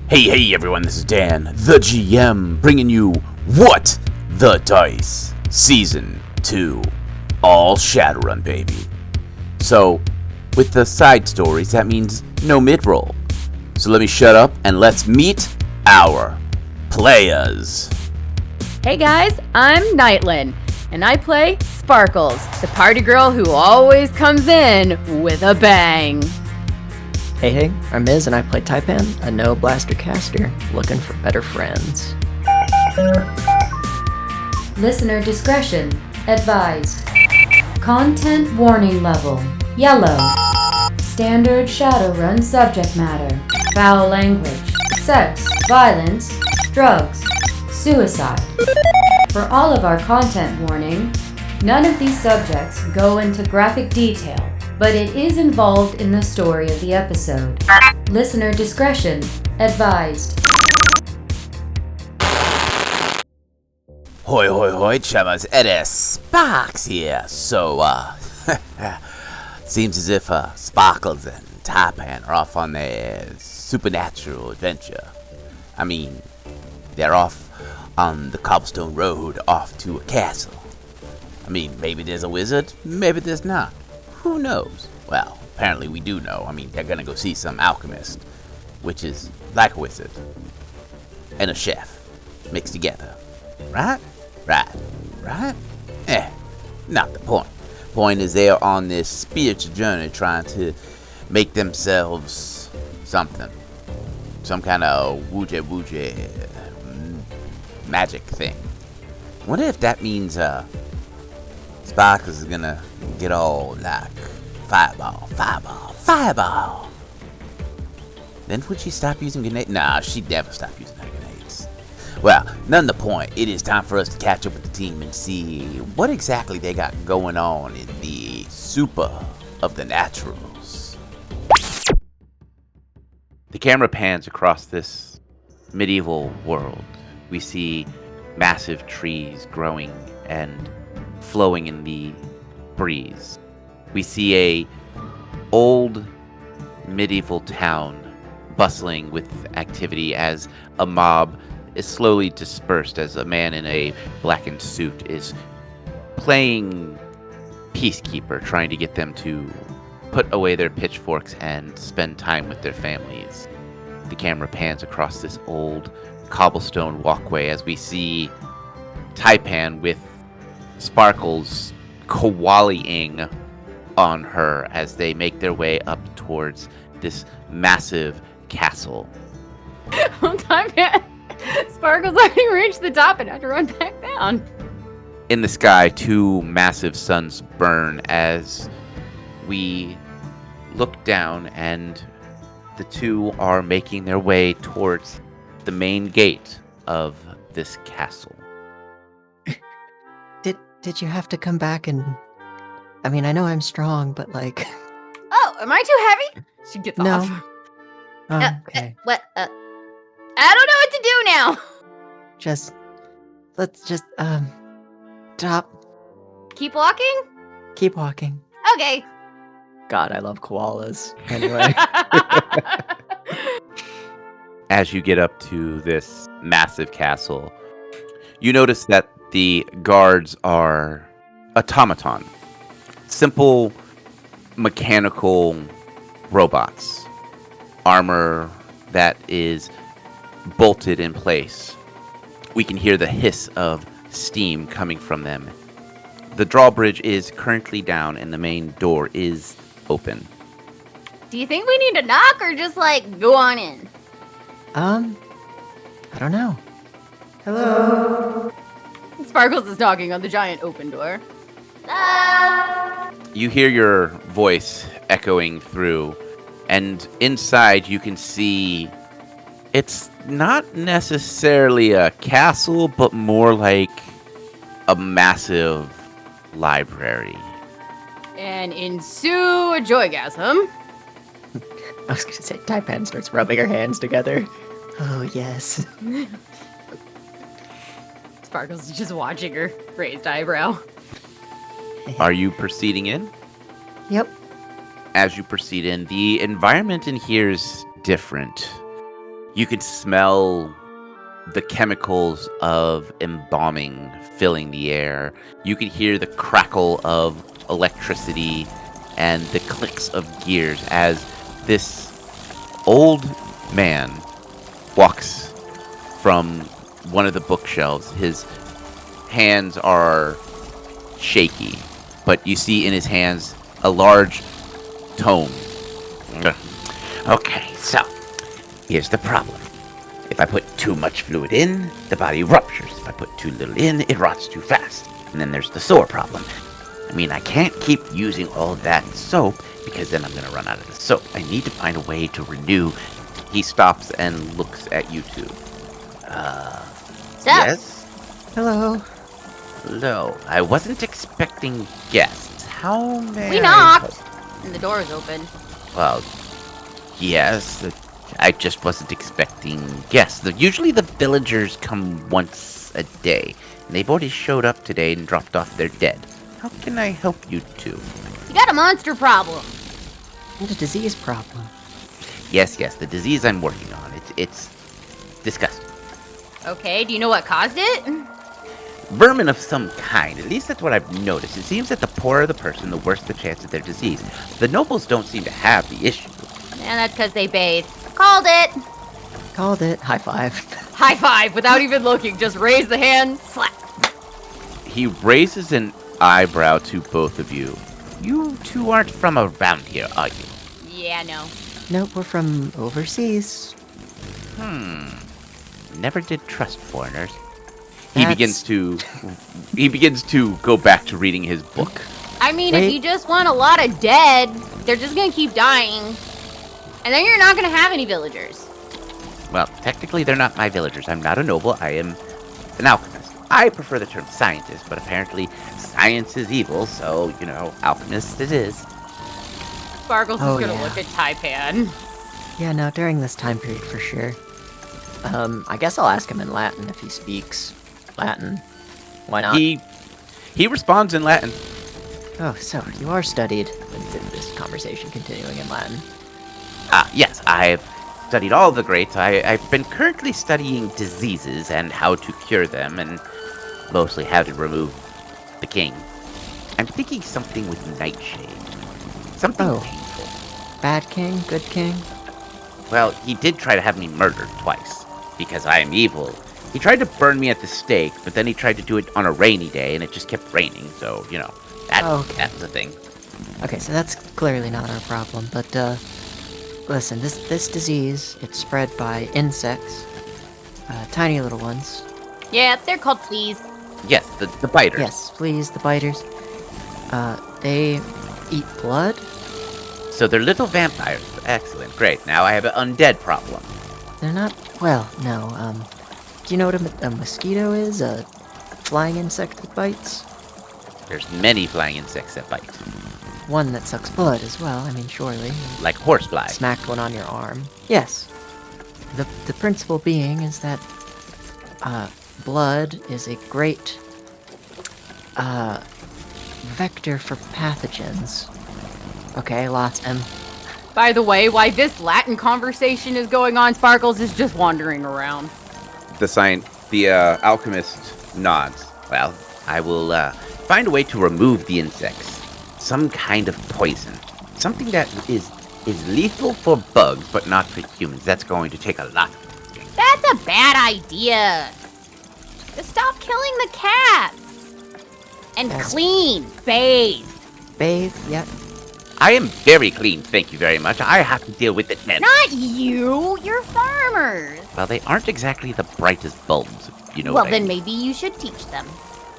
Hey everyone, this is Dan, the GM, bringing you What the Dice, Season 2, all Shadowrun, baby. So, with the side stories, that means no mid-roll. So let me shut up and let's meet our players. Hey guys, I'm Nightlin, and I play Sparkles, the party girl who always comes in with a bang. Hey, I'm Miz, and I play Taipan, a no blaster caster, looking for better friends. Listener discretion advised. Content warning level, yellow. Standard Shadowrun subject matter, foul language, sex, violence, drugs, suicide. For all of our content warning, none of these subjects go into graphic detail, but it is involved in the story of the episode. Listener discretion advised. Hoi hoi hoi, chummers, it is Sparks here. So, seems as if Sparkles and Taipan are off on their supernatural adventure. I mean, they're off on the cobblestone road off to a castle. I mean, maybe there's a wizard, maybe there's not. Who knows? Well, apparently we do know. I mean, they're gonna go see some alchemist, which is like a wizard and a chef mixed together. Right? Not the point. Point is they're on this spiritual journey trying to make themselves something. Some kind of wooja magic thing. I wonder if that means Sparkles is gonna get all like fireball. Then would she stop using grenades? Nah, she'd never stop using her grenades. Well, none the point. It is time for us to catch up with the team and see what exactly they got going on in the super of the naturals. The camera pans across this medieval world. We see massive trees growing and flowing in the breeze. We see a old medieval town bustling with activity as a mob is slowly dispersed as a man in a blackened suit is playing peacekeeper, trying to get them to put away their pitchforks and spend time with their families. The camera pans across this old cobblestone walkway as we see Taipan with Sparkles koaliing on her as they make their way up towards this massive castle. Sparkles already reached the top and had to run back down. In the sky, two massive suns burn as we look down, and the two are making their way towards the main gate of this castle. Did you have to come back and... I mean, I know I'm strong, but like... Oh, am I too heavy? She gets No. off. Oh, okay. What? I don't know what to do now. Let's just, stop. Keep walking? Keep walking. Okay. God, I love koalas. Anyway. As you get up to this massive castle, you notice that the guards are automaton. Simple mechanical robots. Armor that is bolted in place. We can hear the hiss of steam coming from them. The drawbridge is currently down and the main door is open. Do you think we need to knock or just go on in? I don't know. Hello? Sparkles is knocking on the giant open door. You hear your voice echoing through, and inside you can see it's not necessarily a castle, but more like a massive library. And ensue a joygasm. I was gonna say, Taipan starts rubbing her hands together. Oh, yes. Sparkles is just watching her raised eyebrow. Are you proceeding in? Yep. As you proceed in, the environment in here is different. You can smell the chemicals of embalming filling the air. You can hear the crackle of electricity and the clicks of gears as this old man walks from one of the bookshelves. His hands are shaky, but you see in his hands a large tome. Okay, so here's the problem. If I put too much fluid in, the body ruptures. If I put too little in, it rots too fast. And then there's the sore problem. I mean, I can't keep using all that soap because then I'm going to run out of the soap. I need to find a way to renew. He stops and looks at you two. Yes? Hello. Hello. I wasn't expecting guests. How may We I knocked, help? and the door is open. Well, yes. I just wasn't expecting guests. Usually the villagers come once a day. And they've already showed up today and dropped off their dead. How can I help you two? You got a monster problem. And a disease problem. Yes, the disease I'm working on. It's disgusting. Okay, do you know what caused it? Vermin of some kind. At least that's what I've noticed. It seems that the poorer the person, the worse the chance of their disease. The nobles don't seem to have the issue. And that's because they bathe. Called it. Called it. High five. High five without even looking. Just raise the hand. Slap. He raises an eyebrow to both of you. You two aren't from around here, are you? Yeah, no. Nope, we're from overseas. Never did trust foreigners. He That's- begins to go back to reading his book. I mean, Wait. if you just want a lot of dead, they're just gonna keep dying. And then you're not gonna have any villagers. Well, technically they're not my villagers. I'm not a noble. I am an alchemist. I prefer the term scientist, but apparently science is evil, so, alchemist it is. Sparkles Oh, is gonna yeah. look at Taipan. Yeah, no, during this time period for sure. I guess I'll ask him in Latin if he speaks Latin. Why not? He responds in Latin. Oh, so you are studied. With this conversation continuing in Latin. Yes, I've studied all the greats. I've been currently studying diseases and how to cure them, and mostly how to remove the king. I'm thinking something with Nightshade. Something Oh. painful. Bad king, good king. Well, he did try to have me murdered twice, because I am evil. He tried to burn me at the stake, but then he tried to do it on a rainy day, and it just kept raining, so, Okay. that's the thing. Okay, so that's clearly not our problem, but, listen, this disease, it's spread by insects, tiny little ones. Yeah, they're called fleas. Yes, the biters. Yes, fleas, the biters. They eat blood. So they're little vampires. Excellent, great. Now I have an undead problem. They're not, well, no, do you know what a mosquito is? A flying insect that bites? There's many flying insects that bite, One that sucks blood as well, I mean, surely. like horsefly. Smacked one on your arm. Yes. The principle being is that, blood is a great, vector for pathogens. Okay, lots of them. By the way, why this Latin conversation is going on, Sparkles is just wandering around. The alchemist nods. Well, I will find a way to remove the insects. Some kind of poison. Something that is lethal for bugs, but not for humans. That's going to take a lot. That's a bad idea. Just stop killing the cats. And That's- clean. Bathe. Bathe, yep. I am very clean, thank you very much. I have to deal with it then. Not you. You're farmers. Well, they aren't exactly the brightest bulbs, if you know Well, what I then mean. maybe you should teach them.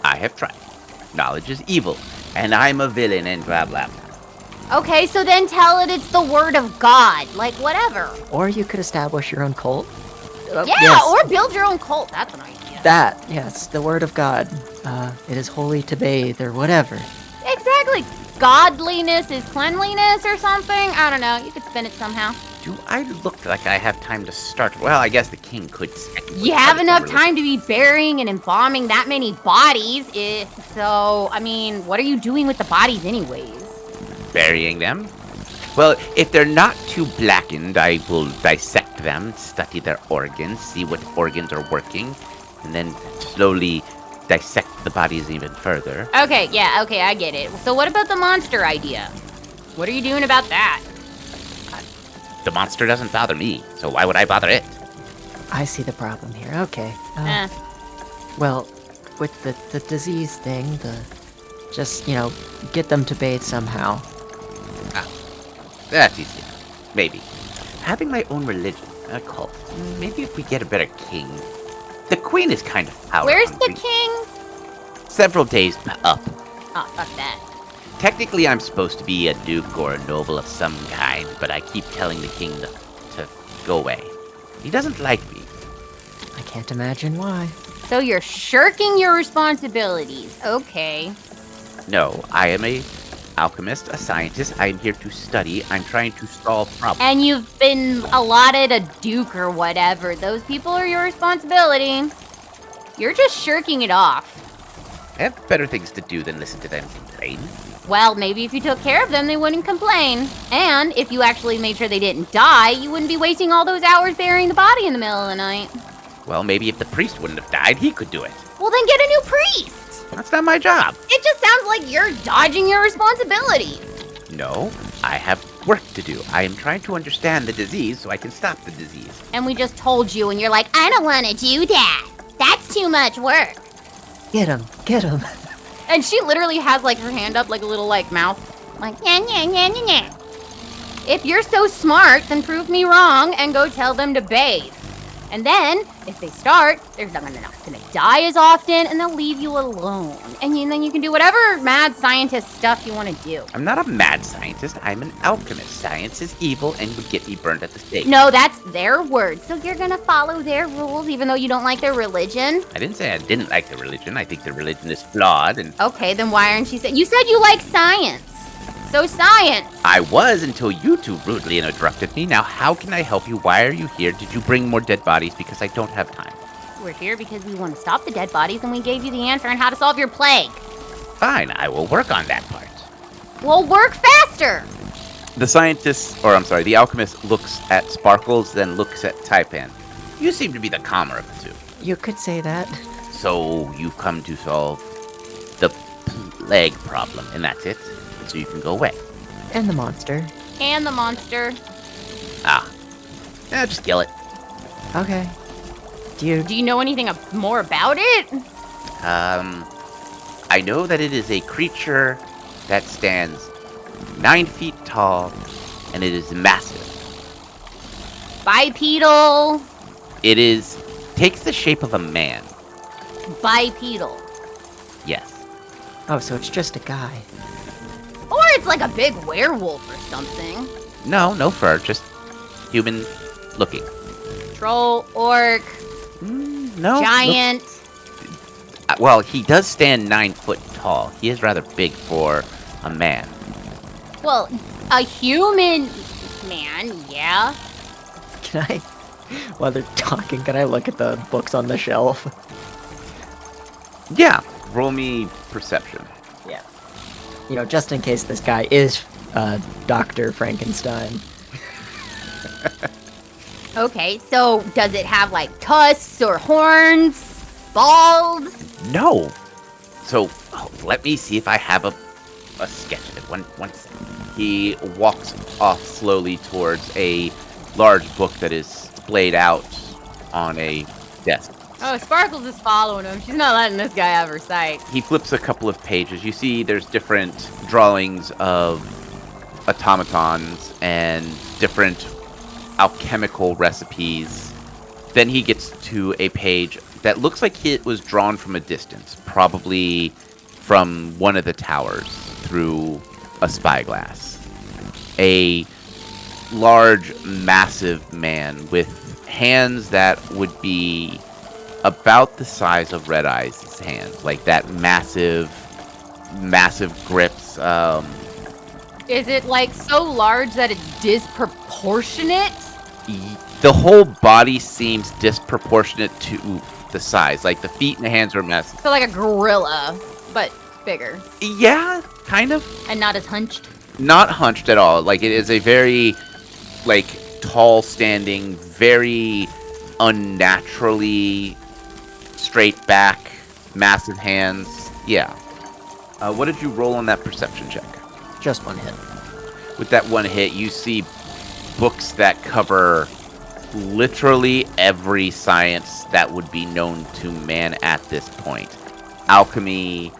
I have tried. Knowledge is evil, and I'm a villain, and blah, blah, blah. Okay, so then tell it it's the word of God. Like, whatever. Or you could establish your own cult. Yeah, yes, or build your own cult. That's an idea. that, yes, the word of God. It is holy to bathe, or whatever. Exactly. Godliness is cleanliness or something. I don't know. You could spin it somehow. Do I look like I have time to start? Well, I guess the king could. You have enough time to be burying and embalming that many bodies. So, I mean, what are you doing with the bodies anyways? Burying them. Well, if they're not too blackened, I will dissect them, study their organs, see what organs are working, and then slowly dissect the bodies even further. Okay, yeah, okay, I get it. So what about the monster idea? What are you doing about that? The monster doesn't bother me, so why would I bother it? I see the problem here. Okay. Eh. Well, with the disease thing, just, get them to bathe somehow. That's easy. Maybe. Having my own religion, a cult. Maybe if we get a better king. The queen is kind of power Where's hungry. the king? Several days up. Oh, fuck that. Technically, I'm supposed to be a duke or a noble of some kind, but I keep telling the king to go away. He doesn't like me. I can't imagine why. So you're shirking your responsibilities. Okay. No, I am a alchemist, a scientist. I am here to study. I'm trying to solve problems. And you've been allotted a duke or whatever. Those people are your responsibility. You're just shirking it off. I have better things to do than listen to them complain. Well, maybe if you took care of them, they wouldn't complain. And if you actually made sure they didn't die, you wouldn't be wasting all those hours burying the body in the middle of the night. Well, maybe if the priest wouldn't have died, he could do it. Well, then get a new priest. That's not my job. It just sounds like you're dodging your responsibilities. No, I have work to do. I am trying to understand the disease so I can stop the disease. And we just told you, and you're like, I don't want to do that. That's too much work. Get him! Get him! And she literally has like her hand up like a little like mouth. Like, yeah, yeah, yeah, yeah, yeah. If you're so smart, then prove me wrong and go tell them to bathe. And then, if they start, they're not gonna die as often, and they'll leave you alone. And then you can do whatever mad scientist stuff you want to do. I'm not a mad scientist. I'm an alchemist. Science is evil and would get me burned at the stake. No, that's their word. So you're gonna follow their rules even though you don't like their religion? I didn't say I didn't like the religion. I think the religion is flawed and... Okay, then why aren't you saying... You said you like science. So science. I was until you two rudely interrupted me. Now, how can I help you? Why are you here? Did you bring more dead bodies? Because I don't have time. We're here because we want to stop the dead bodies, and we gave you the answer on how to solve your plague. Fine, I will work on that part. Well, work faster. The alchemist looks at Sparkles, then looks at Taipan. You seem to be the calmer of the two. You could say that. So, you've come to solve the plague problem, and that's it? So you can go away. And the monster. And the monster. Just kill it. Okay. Do you... Do you know anything more about it? I know that it is a creature that stands 9 feet tall, and it is massive. Bipedal. Takes the shape of a man. Bipedal. Yes. Oh, so it's just a guy. Or it's like a big werewolf or something. No fur, just human looking. Troll, orc, No. giant. Well, he does stand 9 foot tall. He is rather big for a man. Well, a human man, yeah. Can I... While they're talking, can I look at the books on the shelf? Yeah, roll me perception. Yeah. Just in case this guy is Dr. Frankenstein. Okay, so does it have like tusks or horns? Bald? No. So, let me see if I have a sketch of it. One second. He walks off slowly towards a large book that is splayed out on a desk. Oh, Sparkles is following him. She's not letting this guy have her sight. He flips a couple of pages. You see there's different drawings of automatons and different alchemical recipes. Then he gets to a page that looks like it was drawn from a distance, probably from one of the towers through a spyglass. A large, massive man with hands that would be about the size of Red Eye's hands, like that massive grips. Is it like so large that it's disproportionate? The whole body seems disproportionate to the size. Like the feet and the hands are massive. So like a gorilla, but bigger. Yeah, kind of. And not as hunched. Not hunched at all. Like, it is a very, like, tall standing, very unnaturally straight back, massive hands. Yeah. What did you roll on that perception check? Just one hit. With that one hit, you see books that cover literally every science that would be known to man at this point. Alchemy,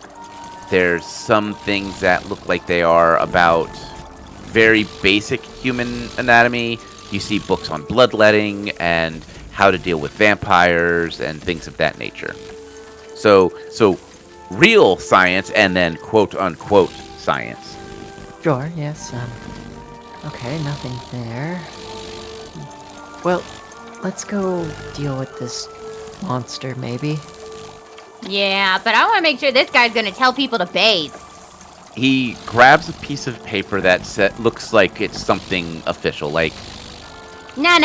there's some things that look like they are about very basic human anatomy. You see books on bloodletting and how to deal with vampires and things of that nature. So real science and then quote-unquote science. Sure, yes, okay, nothing there. Well, let's go deal with this monster, maybe. Yeah, but I want to make sure this guy's gonna tell people to bathe. He grabs a piece of paper that looks like it's something official, like... No.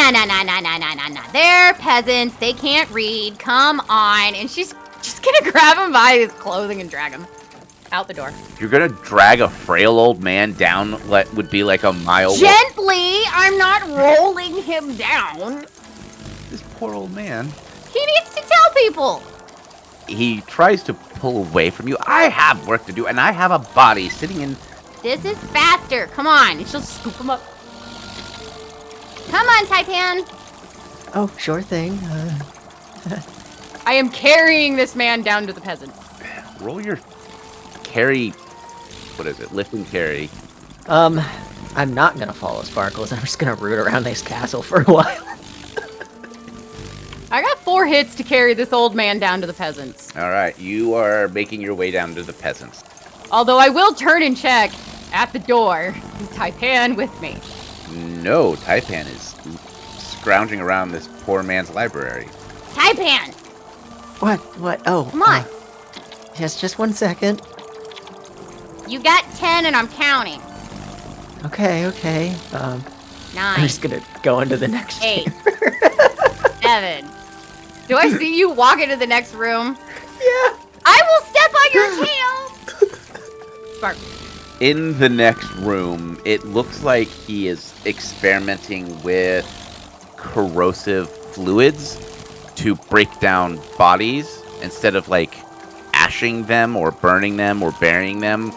They're peasants. They can't read. Come on. And she's just gonna grab him by his clothing and drag him out the door. You're gonna drag a frail old man down what would be like a mile... Gently! I'm not rolling him down. This poor old man. He needs to tell people. He tries to pull away from you. I have work to do, and I have a body sitting in... This is faster. Come on. And she'll scoop him up. Come on, Taipan. Oh, sure thing. I am carrying this man down to the peasant. Roll your carry... What is it? Lift and carry. I'm not gonna follow Sparkles. I'm just gonna root around this castle for a while. I got 4 hits to carry this old man down to the peasants. All right, you are making your way down to the peasants. Although I will turn and check at the door. Is Taipan with me? No, Taipan is scrounging around this poor man's library. Taipan! What? Oh. Come on. Yes, just 1 second. You got 10 and I'm counting. Okay. 9. I'm just gonna go into the next 8. chamber. 7. Do I see you walk into the next room? Yeah. I will step on your tail! Spark. In the next room, it looks like he is experimenting with corrosive fluids to break down bodies instead of like ashing them or burning them or burying them.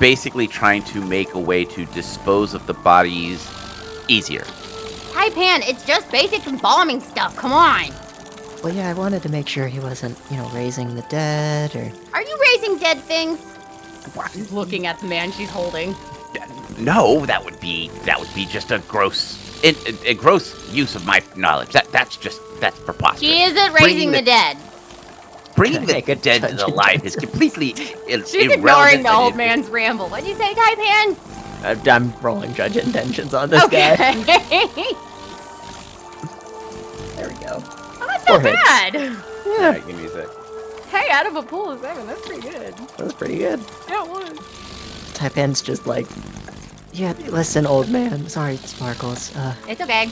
Basically trying to make a way to dispose of the bodies easier. Taipan, it's just basic embalming stuff. Come on. Well, yeah, I wanted to make sure he wasn't, raising the dead or... Are you raising dead things? She's looking at the man she's holding. No, that would be just a gross use of my knowledge. That's preposterous. She isn't raising the dead. Bringing the dead to the life is completely She's ignoring the old man's ramble. What'd you say, Taipan? I'm rolling judge intentions on this guy. There we go. Oh, that's 4 not hits. bad. Yeah, give me a sec. Hey, out of a pool of 7, that's pretty good. That was pretty good. Yeah, it was. Taipan's just like, yeah, listen, old man. Sorry, Sparkles. It's okay.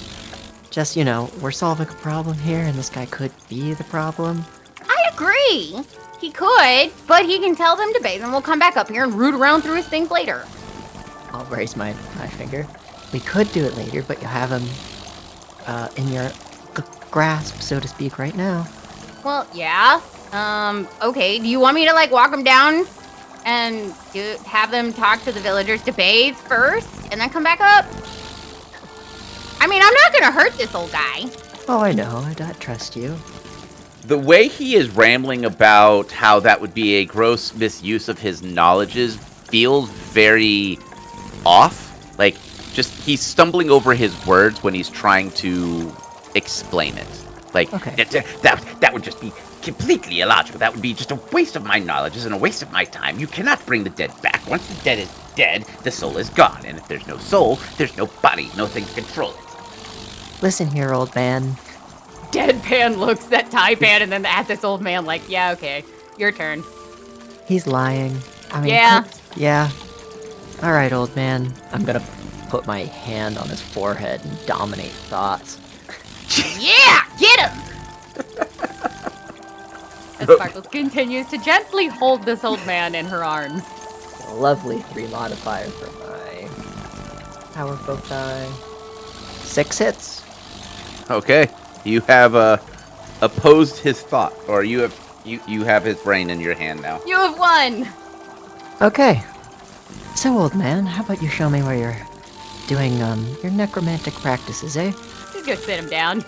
Just, we're solving a problem here, and this guy could be the problem. I agree. He could, but he can tell them to bathe and we'll come back up here and root around through his things later. I'll raise my finger. We could do it later, but you have him in your grasp, so to speak, right now. Well, yeah. Okay. Do you want me to, walk him down and have them talk to the villagers to bathe first and then come back up? I mean, I'm not gonna hurt this old guy. Oh, I know. I trust you. The way he is rambling about how that would be a gross misuse of his knowledges feels very off. Like, just he's stumbling over his words when he's trying to explain it. Like, okay. that would just be completely illogical. That would be just a waste of my knowledge and a waste of my time. You cannot bring the dead back. Once the dead is dead, the soul is gone. And if there's no soul, there's no body, nothing to control it. Listen here, old man. Deadpan looks at Taipan and then at this old man like, yeah, okay, your turn. He's lying. I mean, Yeah. Yeah. All right, old man. I'm gonna put my hand on his forehead and dominate thoughts. Yeah, get him! And Sparkles continues to gently hold this old man in her arms. A lovely 3 modifier for my Power folk die. 6 hits. Okay. You have opposed his thought, or you have his brain in your hand now. You have won! Okay. So, old man, how about you show me where you're doing, your necromantic practices, eh? Just go sit him down.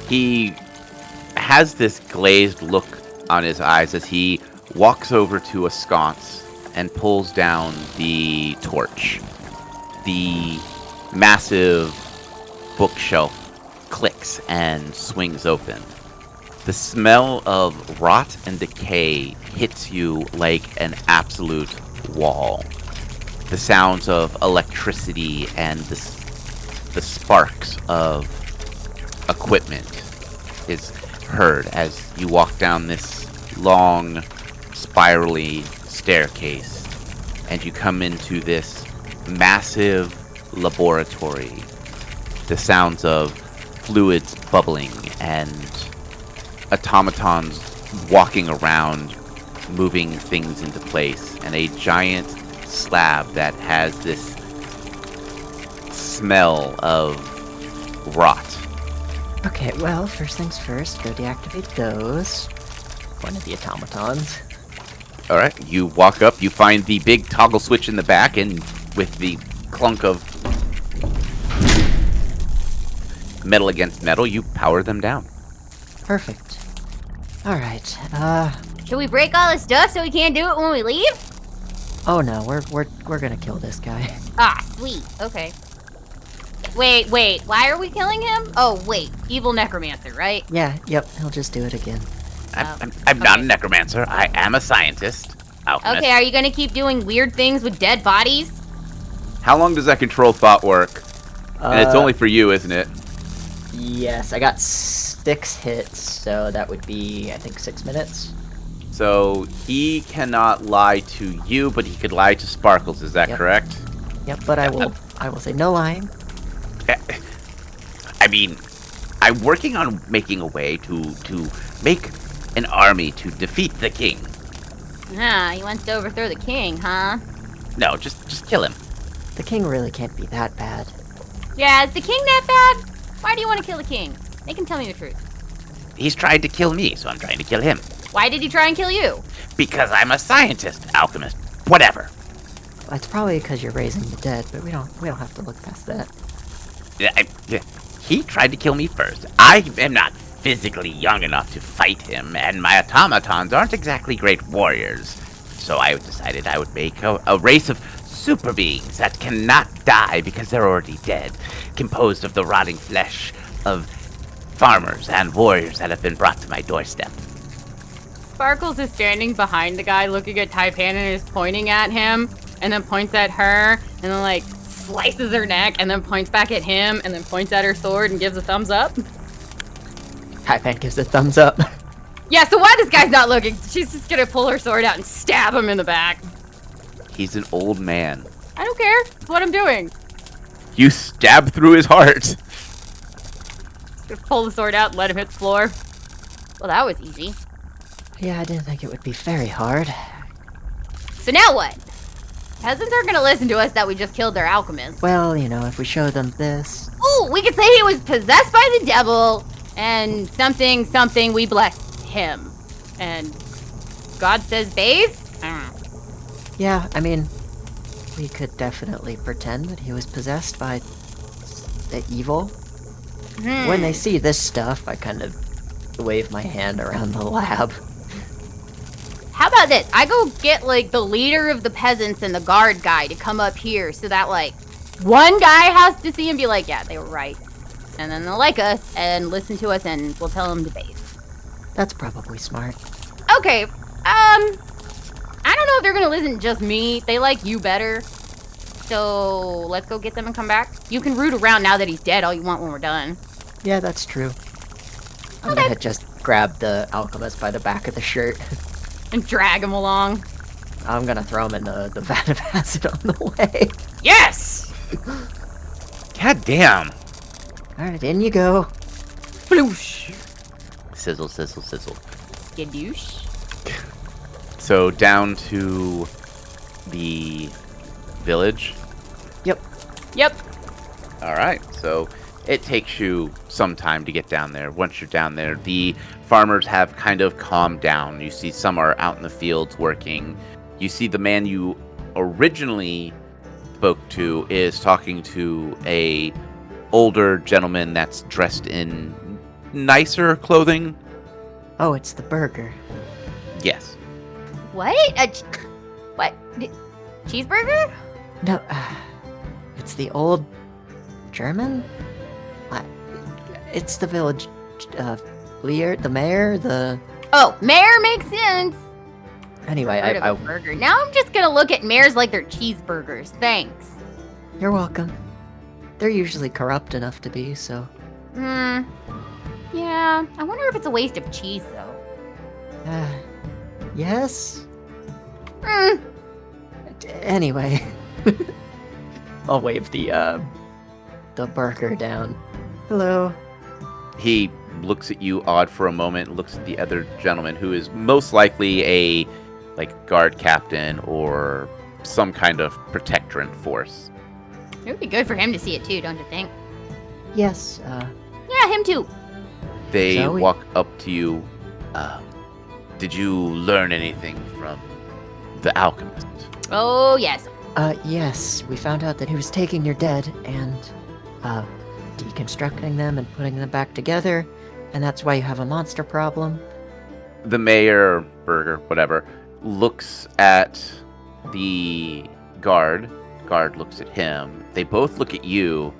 He has this glazed look on his eyes as he walks over to a sconce and pulls down the torch. The massive bookshelf clicks and swings open. The smell of rot and decay hits you like an absolute wall. The sounds of electricity and the sparks of equipment is heard as you walk down this long, spirally staircase, and you come into this massive laboratory. The sounds of fluids bubbling and automatons walking around, moving things into place, and a giant slab that has this smell of rot. Okay, well, first things first, go deactivate those. One of the automatons. Alright, you walk up, you find the big toggle switch in the back, and with the clunk of metal against metal, you power them down. Perfect. Alright, Should we break all this stuff so we can't do it when we leave? oh no, we're gonna kill this guy. Ah, sweet. Okay. Wait, why are we killing him? Oh, wait, evil necromancer, right? Yeah, yep, he'll just do it again. I'm not a necromancer, I am a scientist. Alchemist. Okay, are you gonna keep doing weird things with dead bodies? How long does that control thought work? And it's only for you, isn't it? Yes, I got 6 hits, so that would be, I think, 6 minutes. So he cannot lie to you, but he could lie to Sparkles, is that Yep. correct? Yep, but I will say no lying. I mean, I'm working on making a way to make an army to defeat the king. Ah, he wants to overthrow the king, huh? No, just kill him. The king really can't be that bad. Yeah, is the king that bad? Why do you want to kill the king? Make him tell me the truth. He's tried to kill me, so I'm trying to kill him. Why did he try and kill you? Because I'm a scientist, alchemist, whatever. It's probably because you're raising the dead, but we don't have to look past that. He tried to kill me first. I am not physically young enough to fight him, and my automatons aren't exactly great warriors. So I decided I would make a race of super beings that cannot die because they're already dead, composed of the rotting flesh of farmers and warriors that have been brought to my doorstep. Sparkles is standing behind the guy looking at Taipan and is pointing at him, and then points at her, and then, like, slices her neck, and then points back at him, and then points at her sword and gives a thumbs up. Taipan gives a thumbs up. Yeah, so why this guy's not looking? She's just gonna pull her sword out and stab him in the back. He's an old man. I don't care. It's what I'm doing. You stab through his heart. Just gonna pull the sword out and let him hit the floor. Well, that was easy. Yeah, I didn't think it would be very hard. So now what? Peasants aren't gonna listen to us that we just killed their alchemist. Well, you know, if we show them this... Ooh, we could say he was possessed by the devil, and something, we blessed him. And God says bathe? I don't know. Yeah, I mean, we could definitely pretend that he was possessed by the evil. When they see this stuff, I kind of wave my hand around the lab. How about this? I go get, like, the leader of the peasants and the guard guy to come up here so that, like, one guy has to see and be like, yeah, they were right. And then they'll like us and listen to us and we'll tell them to bathe. That's probably smart. Okay, I don't know if they're gonna listen to just me. They like you better. So, let's go get them and come back. You can root around now that he's dead all you want when we're done. Yeah, that's true. I'm gonna just grab the alchemist by the back of the shirt. And drag him along. I'm gonna throw him in the vat of acid on the way. Yes! God damn. Alright, in you go. Floosh. Sizzle, sizzle, sizzle. Skadoosh. So down to the village. Yep. Yep. All right, so it takes you some time to get down there. Once you're down there, the farmers have kind of calmed down. You see some are out in the fields working. You see the man you originally spoke to is talking to a older gentleman that's dressed in nicer clothing. Oh, it's the burger. Yes. What? What? Cheeseburger? No, it's the old German? It's the village, Lear, the mayor, the... Oh, mayor makes sense. Anyway, Heard of a burger. Now I'm just gonna look at mayors like they're cheeseburgers. Thanks. You're welcome. They're usually corrupt enough to be, so... Yeah, I wonder if it's a waste of cheese, though. Yes? Anyway. I'll wave the burger down. Hello. He looks at you odd for a moment, looks at the other gentleman who is most likely a guard captain or some kind of protectorate force. It would be good for him to see it too, don't you think? Yes, Yeah, him too. They Shall we? walk up to you. Did you learn anything from the alchemist? Oh, yes. Yes. We found out that he was taking your dead and, deconstructing them and putting them back together, and that's why you have a monster problem. The mayor, burger, whatever, looks at the guard. Guard looks at him. They both look at you.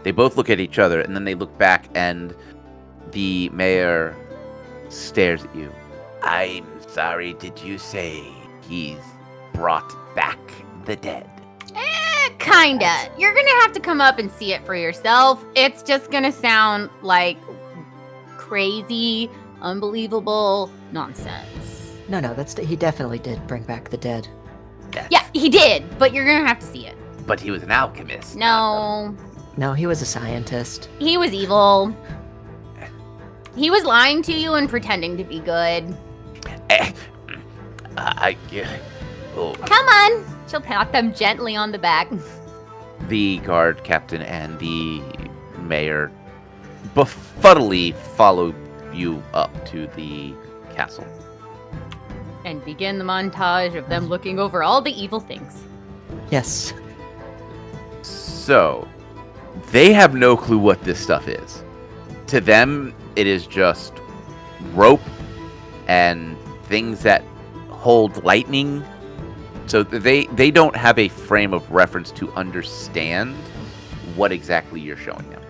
They both look at each other, and then they look back, and the mayor stares at you. I'm sorry, did you say he's brought back the dead? Kinda. You're gonna have to come up and see it for yourself. It's just gonna sound like crazy, unbelievable nonsense. No, he definitely did bring back the dead. Yeah, he did, but you're gonna have to see it. But he was an alchemist. No, No, he was a scientist. he was evil. He was lying to you and pretending to be good. Oh. Come on. She'll pat them gently on the back. The guard captain and the mayor befuddly follow you up to the castle. And begin the montage of them looking over all the evil things. Yes. So, they have no clue what this stuff is. To them, it is just rope and things that hold lightning. So they don't have a frame of reference to understand what exactly you're showing them.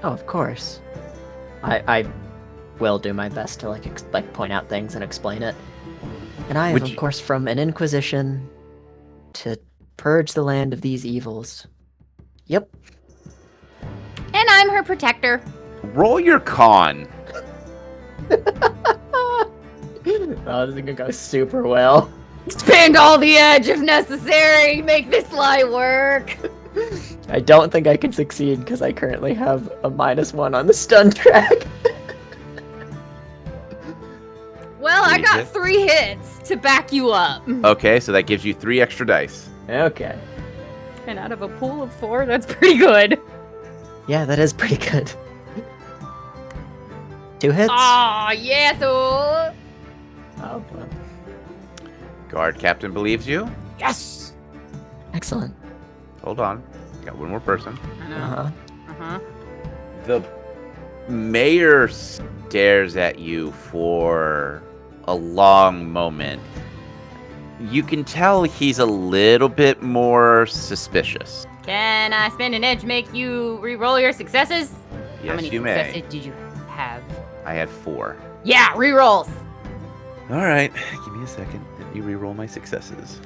Oh, of course. I will do my best to point out things and explain it. And I am, of course, from an inquisition to purge the land of these evils. Yep. And I'm her protector. Roll your con. Oh, this is gonna go super well. Spend all the edge if necessary. Make this lie work. I don't think I can succeed because I currently have a -1 on the stun track. Well, I got 3 hits to back you up. Okay, so that gives you 3 extra dice. Okay. And out of a pool of 4, that's pretty good. Yeah, that is pretty good. 2 hits? Aw, yes. Oh, Oh, well. Guard captain believes you. yes. Excellent. Hold on. Got one more person. I know. Uh-huh. Uh-huh. The mayor stares at you for a long moment. You can tell he's a little bit more suspicious. Can I spend an edge make you re-roll your successes? Yes, How many you successes may. did you have? I had 4. Yeah, re-rolls. All right, give me a second. Let me re-roll my successes.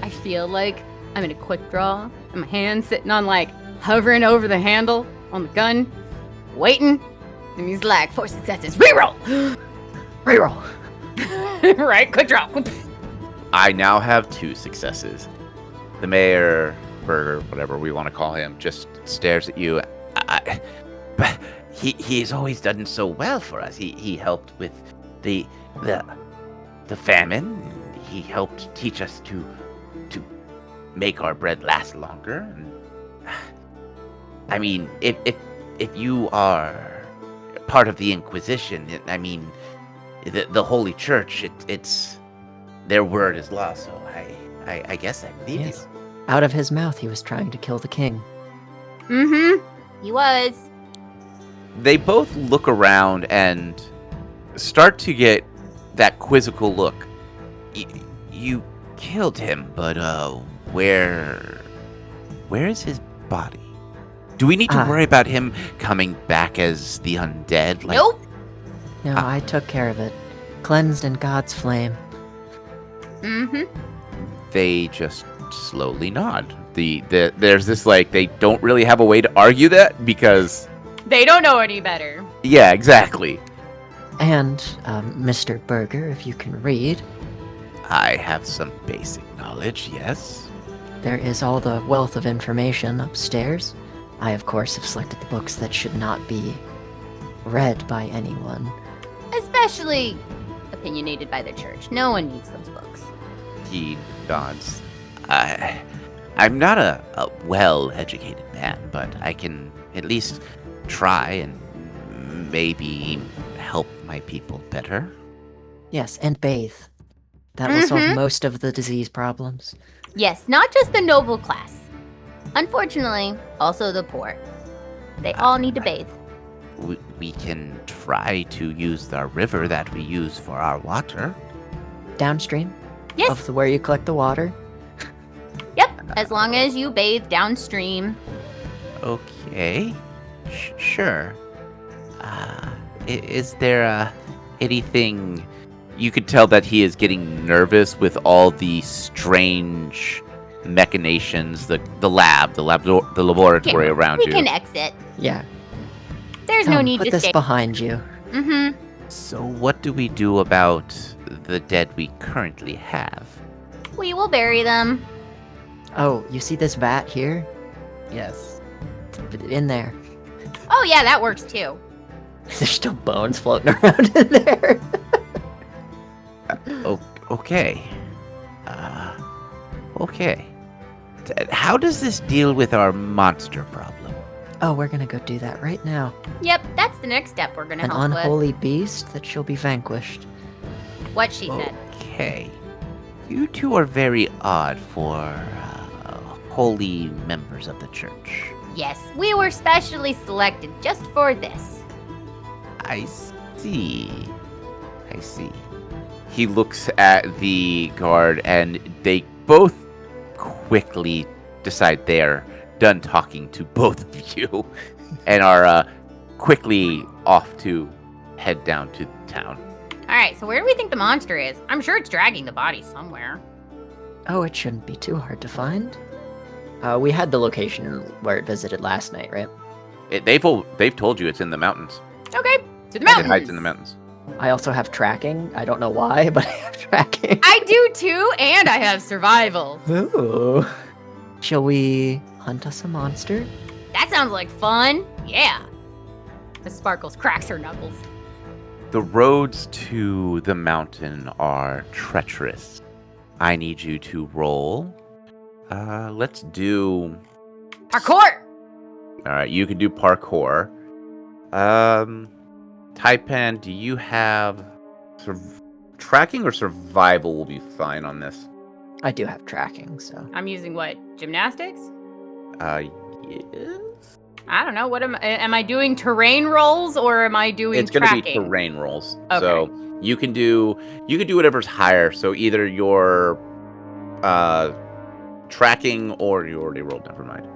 I feel like I'm in a quick draw, and my hand's sitting on hovering over the handle on the gun, waiting. And he's like, 4 successes, re-roll. Reroll. Right, quick draw. I now have 2 successes. The mayor, Burger, whatever we want to call him, just stares at you. But he's always done so well for us. He helped with the famine. He helped teach us to make our bread last longer. And I mean, if you are part of the Inquisition, I mean, the Holy Church, it's their word is law. So I guess I believe Yes. Out of his mouth, he was trying to kill the king. Mm-hmm. He was. They both look around and start to get that quizzical look. You killed him, but where is his body? Do we need to worry about him coming back as the undead? Nope. No, I took care of it. Cleansed in God's flame. Mm-hmm. They just slowly nod. There's this they don't really have a way to argue that because They don't know any better. yeah, exactly. And, Mr. Berger, if you can read, I have some basic knowledge, yes. there is all the wealth of information upstairs. I, of course, have selected the books that should not be read by anyone. Especially opinionated by the church. No one needs those books. He nods. I'm not a well-educated man, but I can at least try and maybe help my people better. Yes, and bathe. That will solve most of the disease problems. Yes, not just the noble class. Unfortunately, also the poor. They all need to bathe. We can try to use the river that we use for our water. Downstream Yes. of where you collect the water. Yep, as long as you bathe downstream. Okay, sure. Is there anything? You could tell that he is getting nervous with all the strange machinations, the laboratory around We you. can exit. Yeah. There's no Come, need put to this stay. behind you. Mm-hmm. So what do we do about the dead we currently have? We will bury them. Oh, you see this vat here? Yes. In there. Oh yeah, that works too. There's still bones floating around in there. Okay. Okay. How does this deal with our monster problem? Oh, we're gonna go do that right now. Yep, that's the next step we're gonna An help with. unholy beast that shall be vanquished. What she said. Okay. You two are very odd for holy members of the church. Yes, we were specially selected just for this. I see. He looks at the guard and they both quickly decide they're done talking to both of you and are quickly off to head down to town. Alright, so where do we think the monster is? I'm sure it's dragging the body somewhere. Oh, it shouldn't be too hard to find. We had the location where it visited last night, right? They've told you it's in the mountains. Okay, to the It mountains. hides in the mountains. I also have tracking. I don't know why, but I have tracking. I do too, and I have survival. Ooh. Shall we hunt us a monster? That sounds like fun. Yeah. As Sparkles cracks her knuckles. The roads to the mountain are treacherous. I need you to roll. Let's do... Parkour! Alright, you can do parkour. Taipan, do you have... Tracking or survival will be fine on this. I do have tracking, so. I'm using what? Gymnastics? Yes? I don't know. What am I doing terrain rolls or am I doing It's going to be tracking? terrain rolls. Okay. So you can do whatever's higher. So either your tracking or you already rolled. Never mind.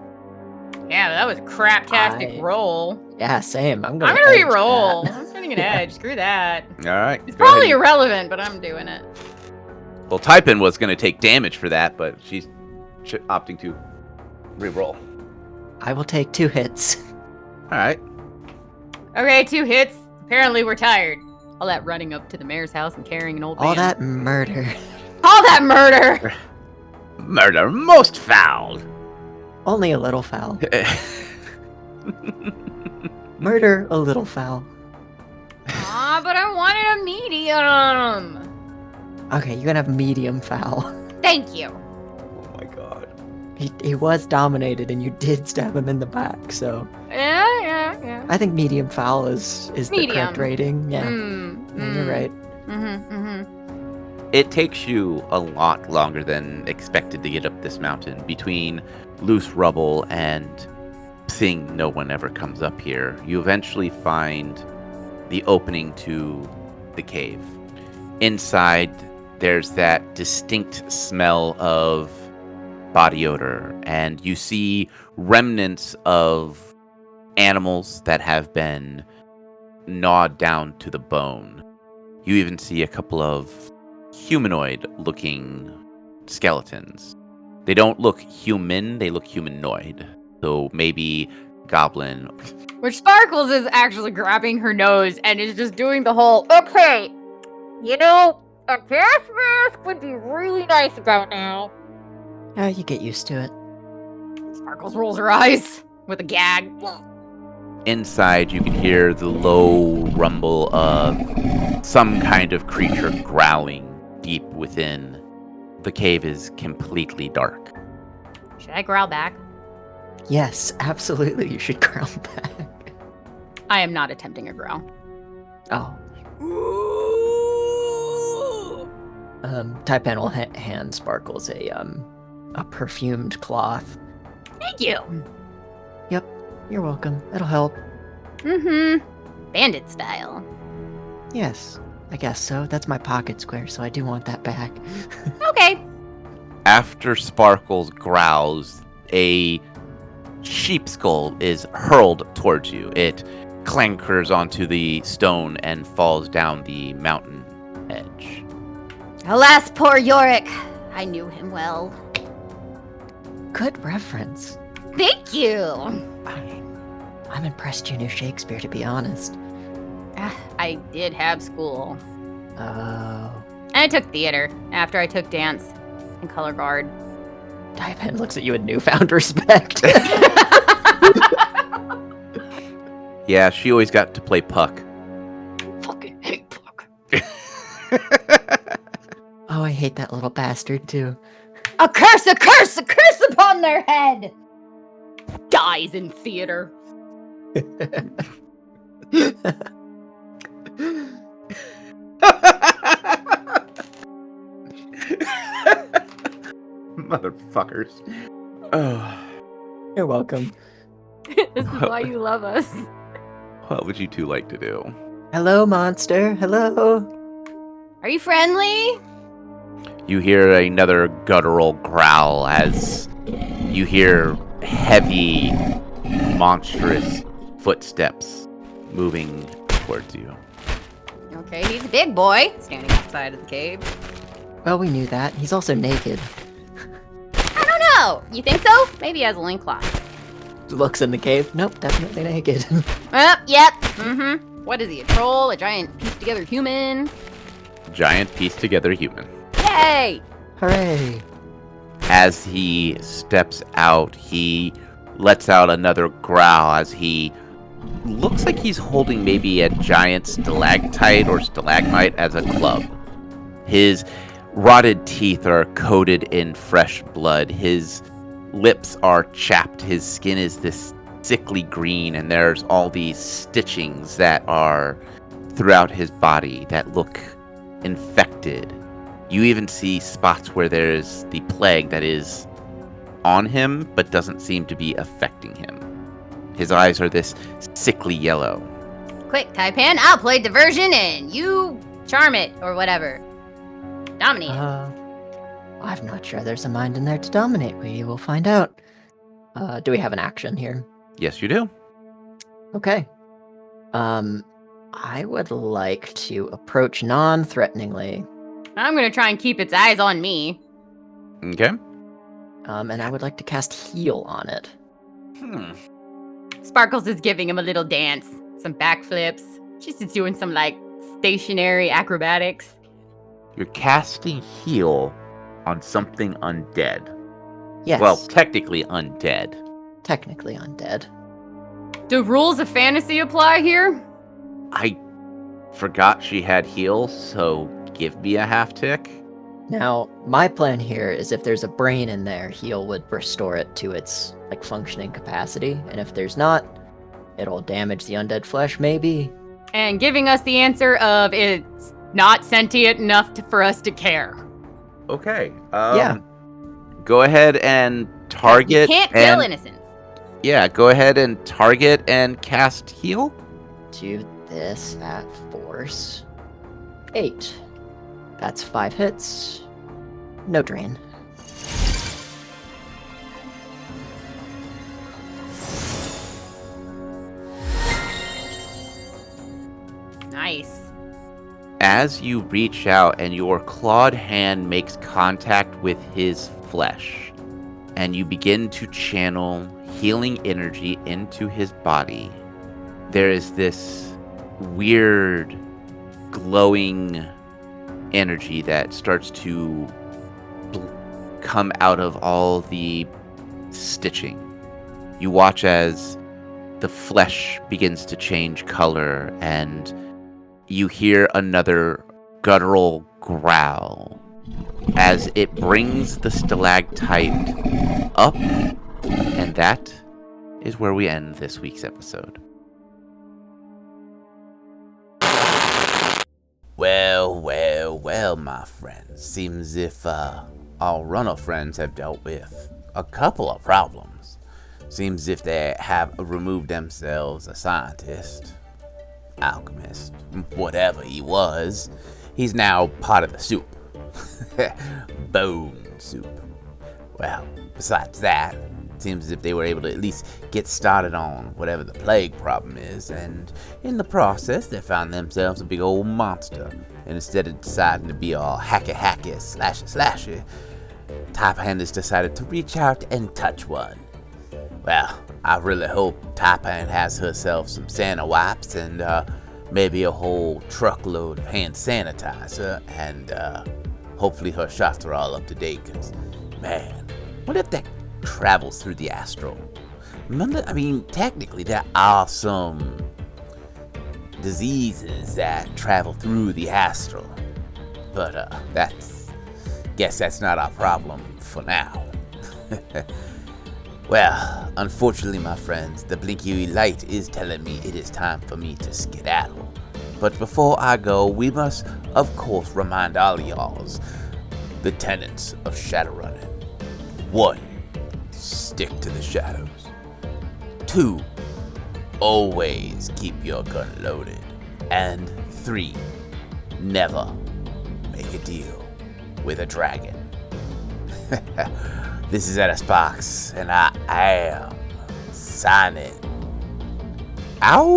Yeah, that was a craptastic I- roll. Yeah, same. I'm gonna I'm gonna edge re-roll. that. I'm spending an Yeah. edge. Screw that. All right. It's go ahead probably and- irrelevant, but I'm doing it. Well, Taipan was going to take damage for that, but she's opting to re-roll. I will take 2 hits. All right. Okay, 2 hits. Apparently we're tired. All that running up to the mayor's house and carrying an old All man. that murder. All that murder! Murder most foul. Only a little foul. Murder a little foul. Aw, but I wanted a medium. Okay, you can have medium foul. Thank you. Oh my god. He was dominated, and you did stab him in the back. So Yeah. I think medium foul is the correct Medium. rating. Yeah, yeah, you're right. It takes you a lot longer than expected to get up this mountain. Between loose rubble and seeing no one ever comes up here, you eventually find the opening to the cave. Inside, there's that distinct smell of body odor, and you see remnants of animals that have been gnawed down to the bone. You even see a couple of humanoid-looking skeletons. They don't look human, they look humanoid. So maybe goblin. Which Sparkles is actually grabbing her nose and is just doing the whole, okay, you know, a gas mask would be really nice about now. You get used to it. Sparkles rolls her eyes with a gag. Inside, you can hear the low rumble of some kind of creature growling deep within. The cave is completely dark. Should I growl back? Yes, absolutely. You should growl back. I am not attempting a growl. Oh. Typanel hand Sparkles a perfumed cloth. Thank you. Yep, you're welcome. It'll help. Bandit style. Yes, I guess so. That's my pocket square, so I do want that back. Okay. After Sparkles growls, a sheep skull is hurled towards you. It clankers onto the stone and falls down the mountain edge. Alas, poor Yorick. I knew him well. Good reference. Thank you. I'm impressed you knew Shakespeare, to be honest. I did have school. Oh. And I took theater after I took dance and color guard. Typan looks at you with newfound respect. Yeah, she always got to play Puck. Fucking hate Puck. Oh, I hate that little bastard, too. A curse, a curse, a curse upon their head! Dies in theater. Motherfuckers. Oh. You're welcome. This is why you love us. What would you two like to do? Hello, monster. Hello. Are you friendly? You hear another guttural growl as you hear heavy, monstrous footsteps moving towards you. Okay, he's a big boy, standing outside of the cave. Well, we knew that. He's also naked. I don't know. You think so? Maybe he has a loincloth. Looks in the cave. Nope, definitely naked. Yep. What is he, a troll? A giant pieced-together human? Giant pieced-together human. Yay! Hooray. As he steps out, he lets out another growl as he looks like he's holding maybe a giant stalactite or stalagmite as a club. His rotted teeth are coated in fresh blood. His lips are chapped. His skin is this sickly green, and there's all these stitchings that are throughout his body that look infected. You even see spots where there's the plague that is on him, but doesn't seem to be affecting him. His eyes are this sickly yellow. Quick, Taipan, I'll play diversion and you charm it, or whatever. Dominate it. I'm not sure there's a mind in there to dominate. We will find out. Do we have an action here? Yes, you do. Okay. I would like to approach non-threateningly. I'm gonna try and keep its eyes on me. Okay. And I would like to cast Heal on it. Sparkles is giving him a little dance. Some backflips. She's just doing some, stationary acrobatics. You're casting heal on something undead. Yes. Well, technically undead. Technically undead. Do rules of fantasy apply here? I forgot she had heal, so give me a half tick. Now, my plan here is if there's a brain in there, heal would restore it to its, like, functioning capacity. And if there's not, it'll damage the undead flesh, maybe. And giving us the answer of it's not sentient enough for us to care. Okay. Yeah. Go ahead and target. You can't kill innocents. Yeah, go ahead and target and cast heal. Do this at force. 8. That's 5 hits. No drain. Nice. As you reach out and your clawed hand makes contact with his flesh, and you begin to channel healing energy into his body, there is this weird glowing energy that starts to come out of all the stitching. You watch as the flesh begins to change color, and you hear another guttural growl as it brings the stalactite up, and that is where we end this week's episode. Well, my friends. Seems if our runner friends have dealt with a couple of problems. Seems if they have removed themselves a scientist, alchemist, whatever he was. He's now part of the soup. Bone soup. Well, besides that, seems as if they were able to at least get started on whatever the plague problem is, and in the process they found themselves a big old monster, and instead of deciding to be all hacky slashy, Type Hand has decided to reach out and touch one. Well, I really hope Type Hand has herself some Santa wipes and maybe a whole truckload of hand sanitizer, and hopefully her shots are all up to date, because, man, what if that travels through the astral? Technically there are some diseases that travel through the astral, but guess that's not our problem for now. Well, unfortunately, my friends, the blinky light is telling me it is time for me to skedaddle. But before I go, we must, of course, remind all y'alls the tenets of Shadowrunning. 1. Stick to the shadows. 2. Always keep your gun loaded. And 3. Never make a deal with a dragon. This is Sparks, and I am signing out.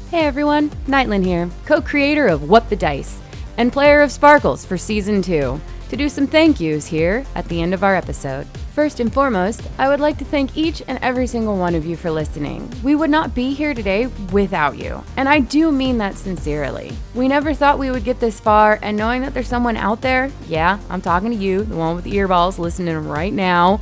Hey everyone, Nightlin here, co-creator of What the Dice, and player of Sparkles for Season 2, to do some thank yous here at the end of our episode. First and foremost, I would like to thank each and every single one of you for listening. We would not be here today without you, and I do mean that sincerely. We never thought we would get this far, and knowing that there's someone out there, yeah, I'm talking to you, the one with the earballs listening right now.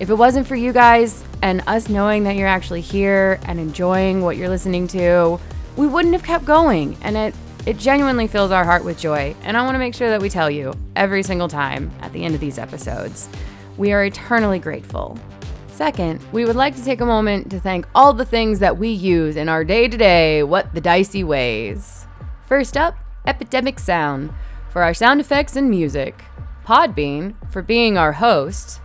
If it wasn't for you guys and us knowing that you're actually here and enjoying what you're listening to, we wouldn't have kept going, and it genuinely fills our heart with joy, and I want to make sure that we tell you every single time at the end of these episodes. We are eternally grateful. Second, we would like to take a moment to thank all the things that we use in our day-to-day What the Dicey ways. First up, Epidemic Sound for our sound effects and music, Podbean for being our host,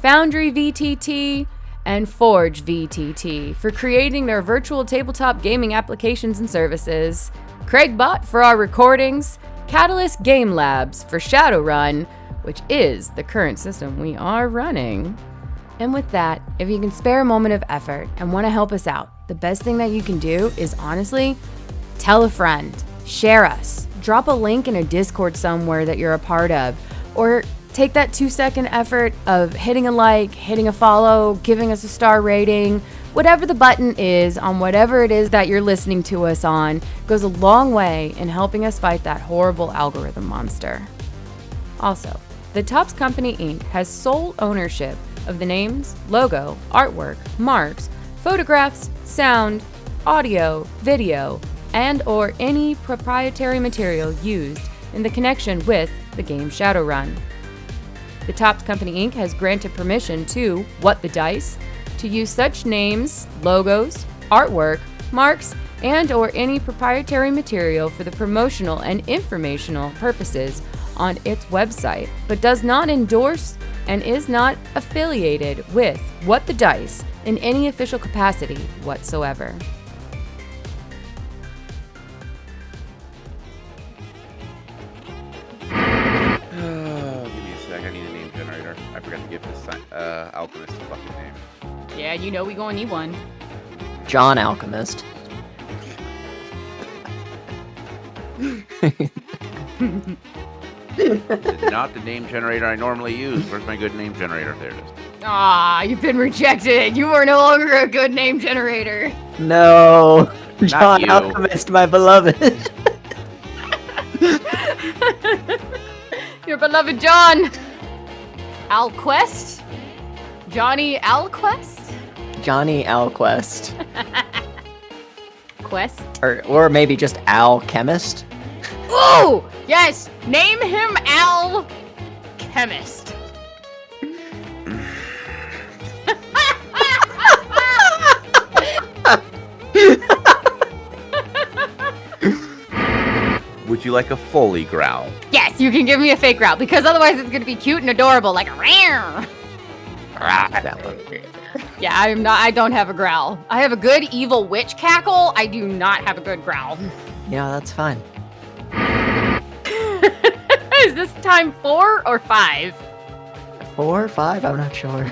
Foundry VTT, and Forge VTT for creating their virtual tabletop gaming applications and services, Craigbot for our recordings, Catalyst Game Labs for Shadowrun, which is the current system we are running. And with that, if you can spare a moment of effort and want to help us out, the best thing that you can do is honestly, tell a friend, share us, drop a link in a Discord somewhere that you're a part of, or take that 2-second effort of hitting a like, hitting a follow, giving us a star rating. Whatever the button is on whatever it is that you're listening to us on goes a long way in helping us fight that horrible algorithm monster. Also, the Topps Company Inc. has sole ownership of the names, logo, artwork, marks, photographs, sound, audio, video, and/or any proprietary material used in the connection with the game Shadowrun. The Topps Company Inc. has granted permission to What the Dice to use such names, logos, artwork, marks, and/or any proprietary material for the promotional and informational purposes on its website, but does not endorse and is not affiliated with What the Dice in any official capacity whatsoever. Give me a sec. I need a name generator. I forgot to give this alchemist a fucking name. Yeah, you know we gonna need one. John Alchemist. It's not the name generator I normally use. Where's my good name generator? There it is. Ah, you've been rejected. You are no longer a good name generator. No, John you. Alchemist, my beloved. Your beloved John. Alquest? Johnny Alquest? Johnny Alquest, Quest? or maybe just Alchemist. Ooh! Yes! Name him Al Chemist. Would you like a Foley growl? Yes, you can give me a fake growl because otherwise it's gonna be cute and adorable, like a row. That one. Yeah, I don't have a growl. I have a good evil witch cackle. I do not have a good growl. Yeah, that's fine. Is this time 4 or 5? 4 or 5? I'm not sure.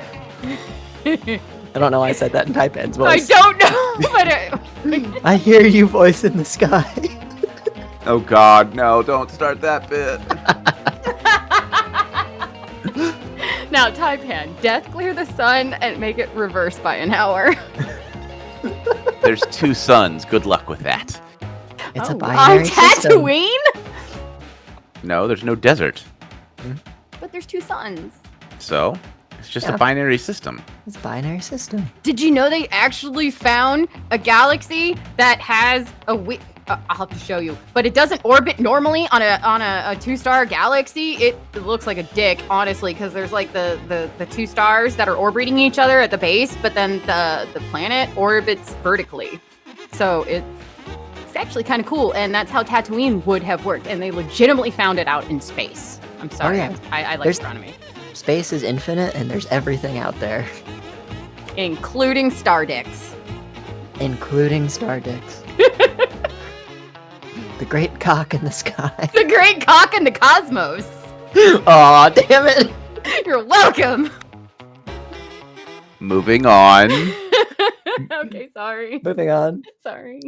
I don't know why I said that in Taipan's I voice. don't know, but I hear you, voice in the sky. Oh God, no! Don't start that bit. Now, Taipan, death clear the sun and make it reverse by an hour. There's 2 suns. Good luck with that. It's a On binary system. Tatooine? No, there's no desert. But there's 2 suns. So it's just Yeah. a binary system. It's a binary system. Did you know they actually found a galaxy that has a I'll have to show you, but it doesn't orbit normally on a 2-star galaxy. It looks like a dick, honestly, because there's like the 2 stars that are orbiting each other at the base, but then the planet orbits vertically. So it's actually kind of cool, and that's how Tatooine would have worked, and they legitimately found it out in space. I'm sorry, yeah. I like There's- astronomy, Space is infinite, and there's everything out there, including star dicks. including star dicks. The great cock in the sky. The great cock in the cosmos. Aw, damn it! You're welcome. Moving on. Okay, sorry. Moving on. Sorry.